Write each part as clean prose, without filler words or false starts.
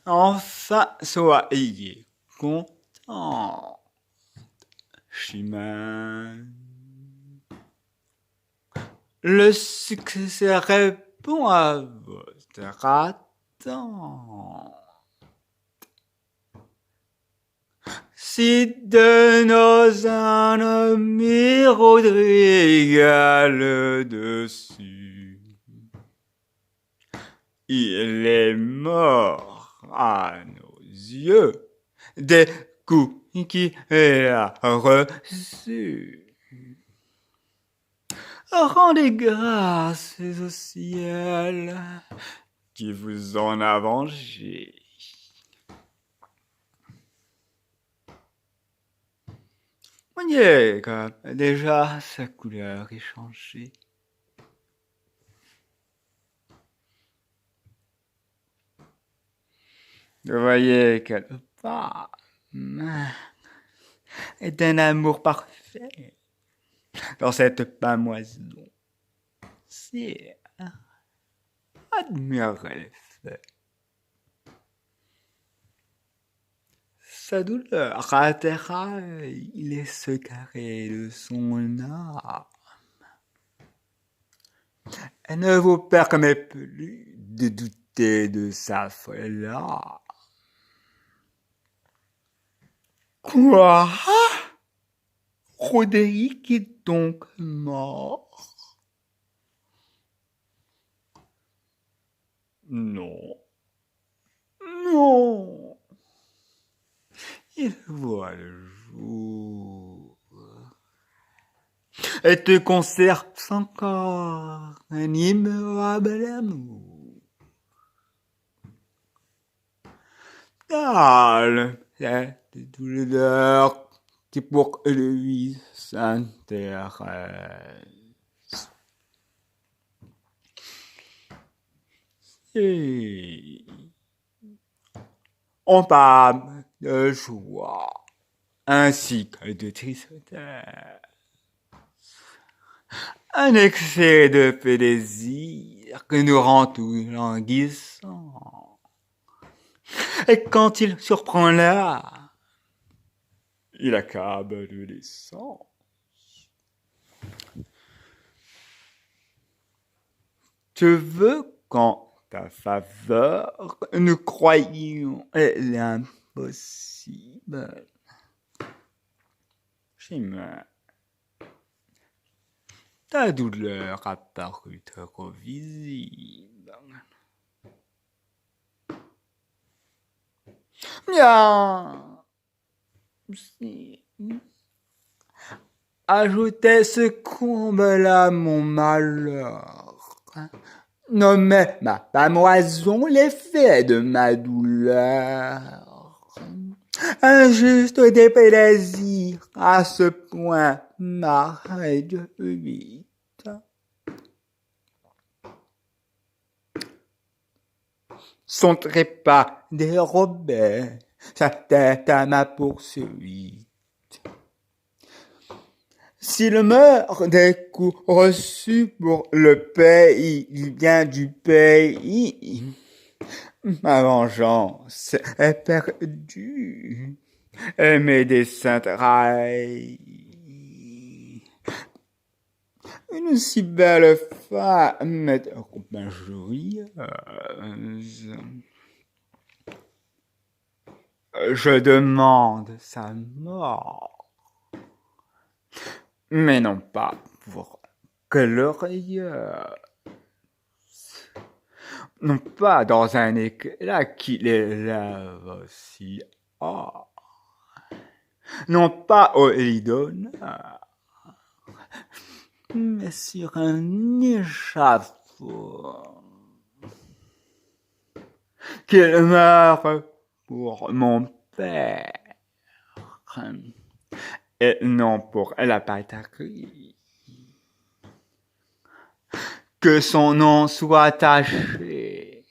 Enfin, soyez content, Chimène. Le succès répond à votre attente. Si de nos ennemis Rodrigue le dessus, il est mort à nos yeux des coups qu'il a reçus. Rendez grâce au ciel qui vous en a vengé. Voyez comme déjà sa couleur est changée. Vous voyez qu'elle femme est un amour parfait dans cette pamoison. C'est admirez le fait. Sa douleur atterraille les secrets de son âme. Elle ne vous permet plus de douter de sa folie. Quoi? Roderick est donc mort? Non. Non. Il voit le jour. Et te conserve encore un immuable amour. Calme cette douleur qui pour lui s'intéresse. Et on parle de joie ainsi que de tristesse. Un excès de plaisir que nous rend tout languissants. Et quand il surprend là, il accable de l'essence. Je veux qu'en ta faveur, nous croyions l'impossible. Chimère, ta douleur a paru trop visible. Bien, si. Ajoutez ce comble à mon malheur. Nommez ma pamoison l'effet de ma douleur. Injuste déplaisir à ce point m'a réduite. Son trépas dérobait sa tête à ma poursuite. S'il meurt des coups reçus pour le pays, il vient du pays. Ma vengeance est perdue et mes desseins trahis. Une si belle femme est injurieuse. Je demande sa mort, mais non pas pour glorieuse, non pas dans un éclat qui l'élève si haut, non pas au lit d'honneur, mais sur un échafaud. Qu'il meure pour mon père et non pour la patrie. Que son nom soit taché,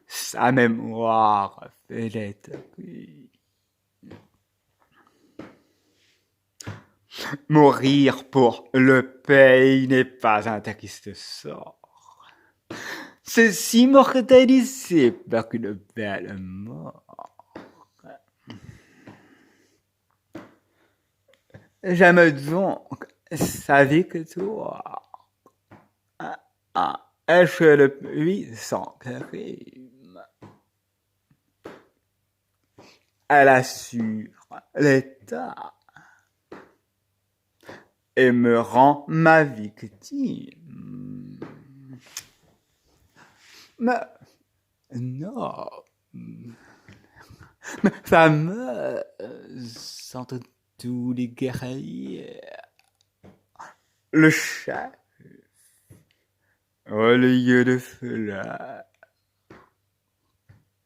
sa mémoire flétrie. Mourir pour le pays n'est pas un triste sort. Ceci mortalisé par une belle mort. J'aime donc sa victoire. Est-ce le puissant crime? Elle assure l'État et me rend ma victime. Mais non, mais fameuse entre tous les guerriers, le chef, au lieu de fleurs,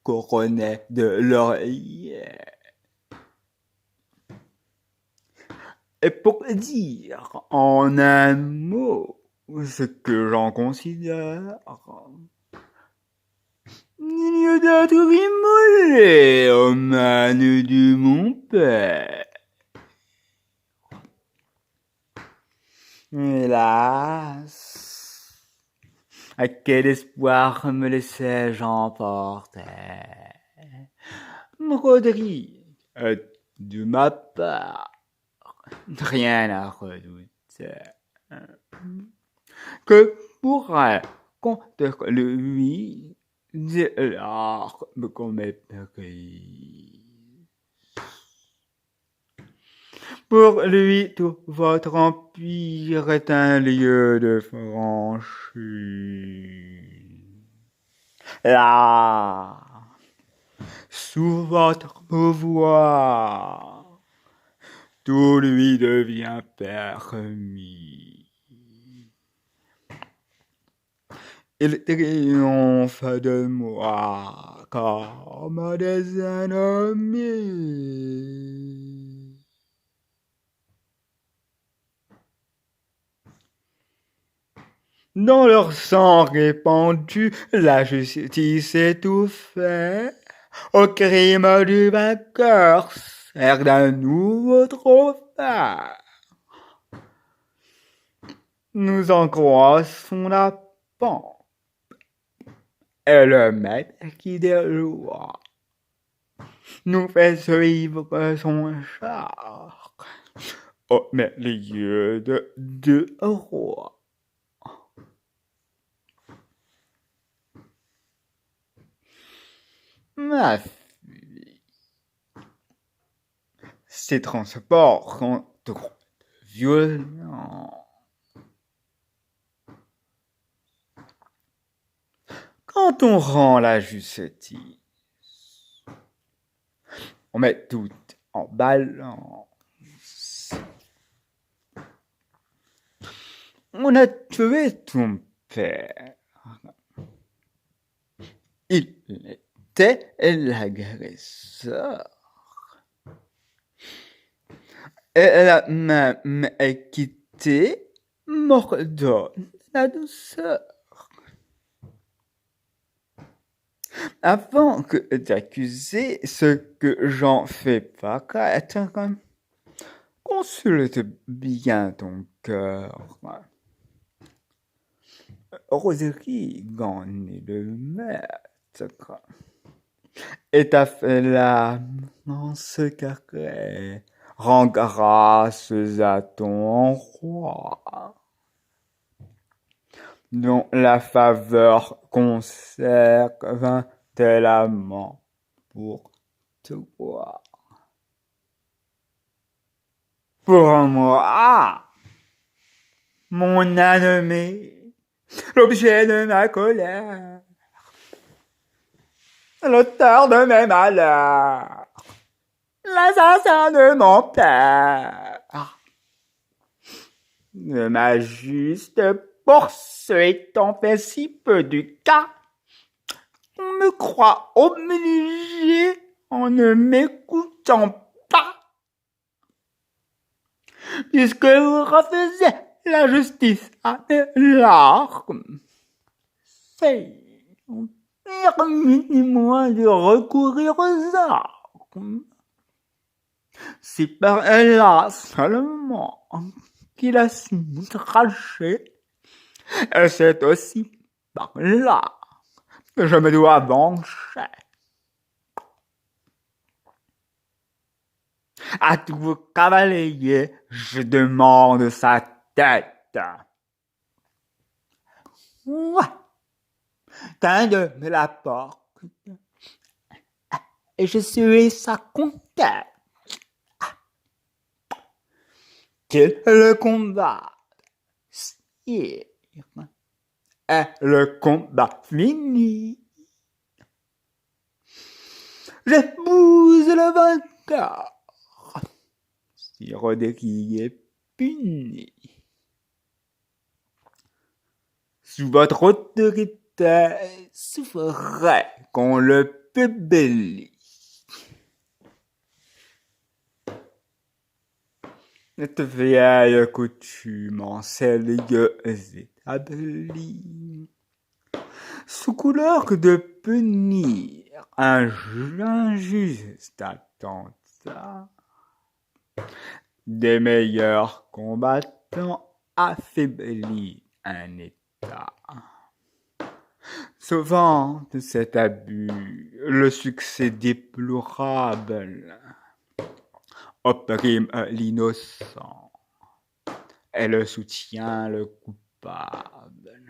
couronné de laurier. Et pour dire en un mot ce que j'en considère, il y a d'être immolé aux mains de mon père. Hélas, à quel espoir me laissais-je emporter? Rodrigue, de ma part, rien à redouter. Que pourrait contre lui de l'arme qu'on méprise? Pour lui, tout votre empire est un lieu de franchise. Là, sous votre pouvoir, tout lui devient permis. Il triomphe de moi comme des ennemis. Dans leur sang répandu, la justice étouffée, au crime du vainqueur sert d'un nouveau trophée. Nous en croissons la pente, et le maître qui déloie nous fait suivre son char au milieu de deux rois. Ma fille, ces transports sont trop violents. Quand on rend la justice, on met tout en balance. On a tué ton père. Il était l'agresseur. Elle a même quitté m'ordonne la douceur. Avant que d'accuser ce que j'en fais paraître, consulte bien ton cœur. Rodrigue en est le maître. Et ta flamme dans ce carré rend grâce à ton roi, dont la faveur conserve un tel amant pour toi. Pour moi, mon ennemi, l'objet de ma colère, l'auteur de mes malheurs, l'assassin de mon père, de ma juste poursuite on fait si peu du cas, on me croit obligé en ne m'écoutant pas, puisque vous refusez la justice à l'arme. Permettez-moi de recourir aux armes. C'est par là seulement qu'il a su m'outrager, et c'est aussi par là que je me dois venger. À tout cavalier, je demande sa tête. Ouais, de me la porte, et je suis sa comtesse. Qu'il le combat, sire, est le combat fini. J'épouse le vainqueur, si Roderick est puni. Sous votre autorité, souffrez qu'on le publie. Cette vieille coutume en lieu établie, sous couleur de punir un injuste attentat, des meilleurs combattants affaiblit un État. Sauvant de cet abus, le succès déplorable opprime l'innocent et le soutient le coupable.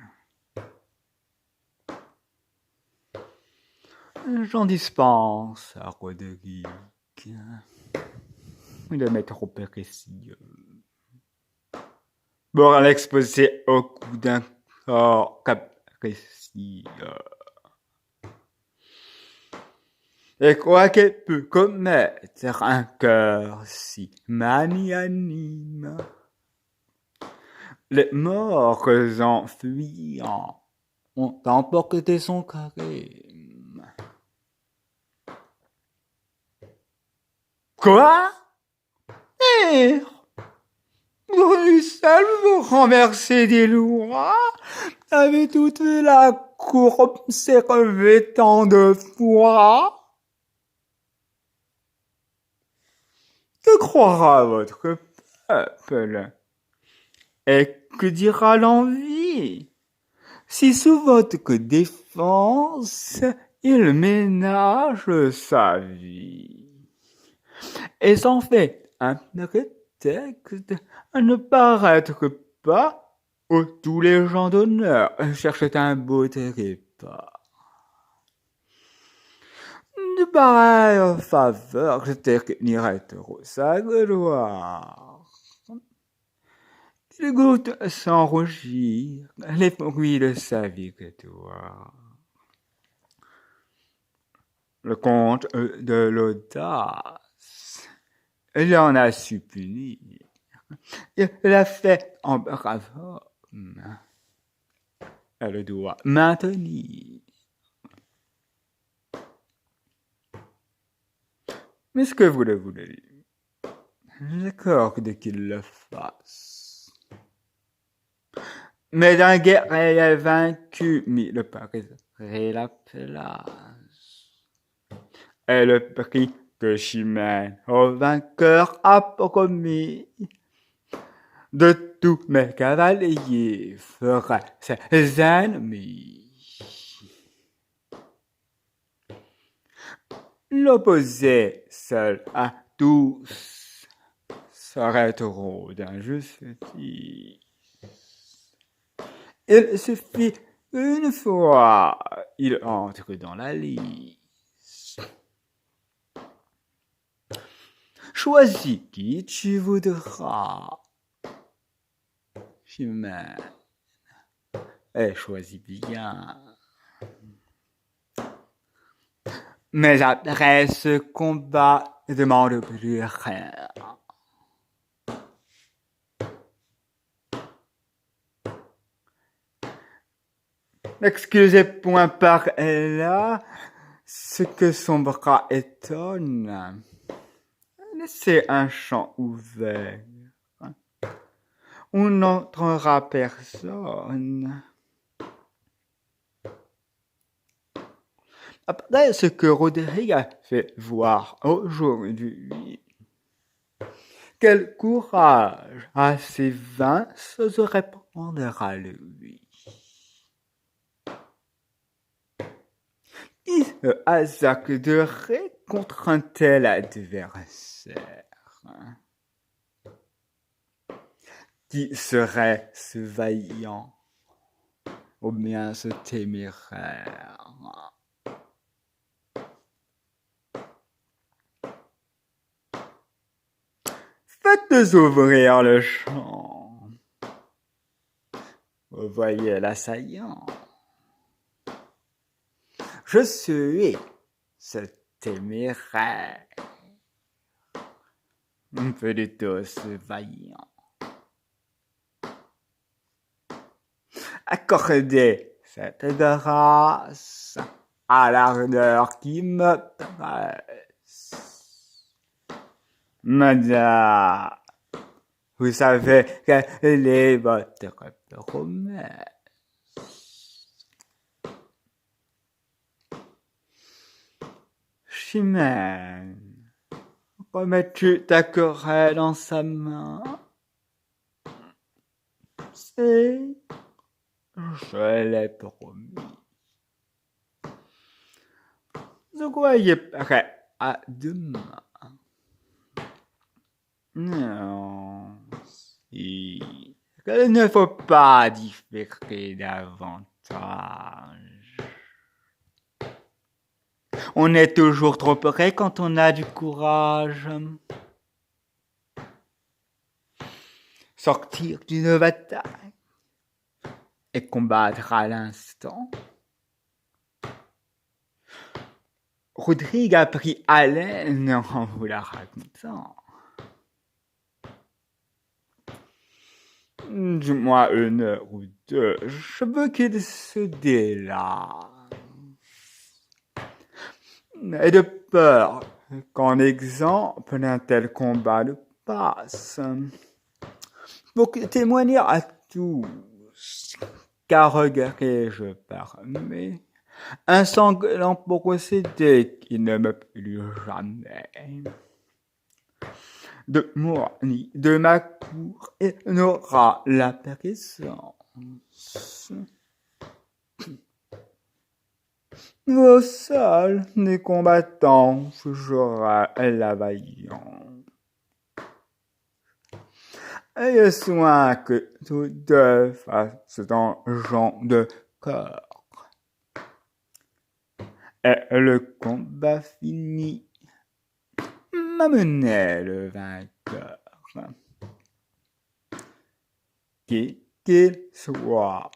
J'en dispense à Roderick. Il m'est trop précieux pour l'exposer au coup d'un corps capricieux. Et quoi qu'elle peut commettre un cœur si magnanime, les morts en fuyant ont emporté son charisme. Quoi? Bruxelles vous renverser des lois, avec toute la cour observé tant de fois? Que croira votre peuple? Et que dira l'envie? Si sous votre défense, il ménage sa vie, et s'en fait un prétexte à ne paraître pas où tous les gens d'honneur cherchent un beau trépas. De pareilles faveurs, je ternirais trop sa gloire. Il goûte sans rougir les fruits de sa victoire. Le comte de l'audace, il en a su punir. Il l'a fait en brave homme. Elle doit maintenir. Mais ce que vous le voulez, j'accorde qu'il le fasse. Mais d'un guerrier vaincu, le pariserait la place. Et le prix que Chimène au vainqueur a promis, de tous mes cavaliers fera ses ennemis. L'opposé seul à tous serait trop d'injustice. Il suffit une fois, il entre dans la lice. Choisis qui tu voudras, Chimène, et choisis bien. Mais après ce combat, ne demande plus rien. N'excusez point par là ce que son bras étonne. Laissez un champ ouvert. On n'entrera personne. Après ce que Roderick a fait voir aujourd'hui, quel courage assez vain s'oserait prendre à lui. le hasard de contre un tel adversaire. Qui serait ce vaillant ou bien ce téméraire? Faites ouvrir le champ. Vous voyez l'assaillant. Je suis ce téméraire. Plutôt ce vaillant. Accordez cette grâce à l'ardeur qui me presse. Madame, vous savez quelle est votre promesse. Chimène, remets-tu ta querelle dans sa main? Si, je l'ai promis. Vous croyez prêt à demain? Non, si. Il ne faut pas différer davantage. On est toujours trop près quand on a du courage. Sortir d'une bataille et combattre à l'instant. Rodrigue a pris haleine en vous la racontant. Dis-moi une heure ou deux, je veux qu'il se délasse. Et de peur qu'en exemple un tel combat ne passe. Pour témoigner à tous, car regardez-je parmi un sanglant procédé qui ne me plut jamais. De moi ni de ma cour, et n'aura la présence. Au sol des combattants jouera la vaillante. Ayez soin que tous deux fassent donjon de corps. Et le combat fini, m'amenez le vainqueur. Qui qu'il soit,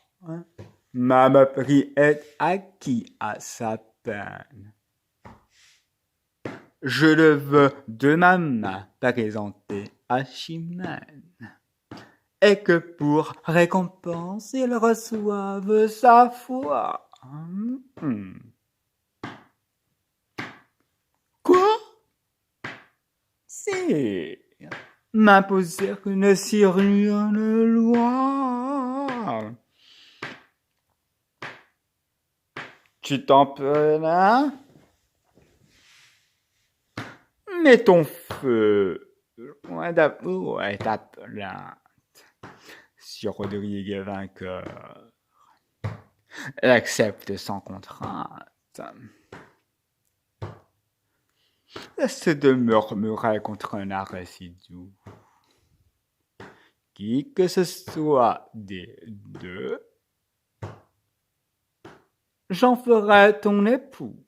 ma prix est acquis à sa peine. Je le veux de ma main présenter à Chimène, et que pour récompense il reçoive sa foi. Quoi? Si, m'imposer une si ruine loi. Tu t'en plains? Mets ton feu loin d'avouer ta plainte. Si Rodrigue est vainqueur, elle accepte sans contrainte. Laisse de murmurer contre un arrêt si doux. Qui que ce soit des deux, j'en ferai ton époux.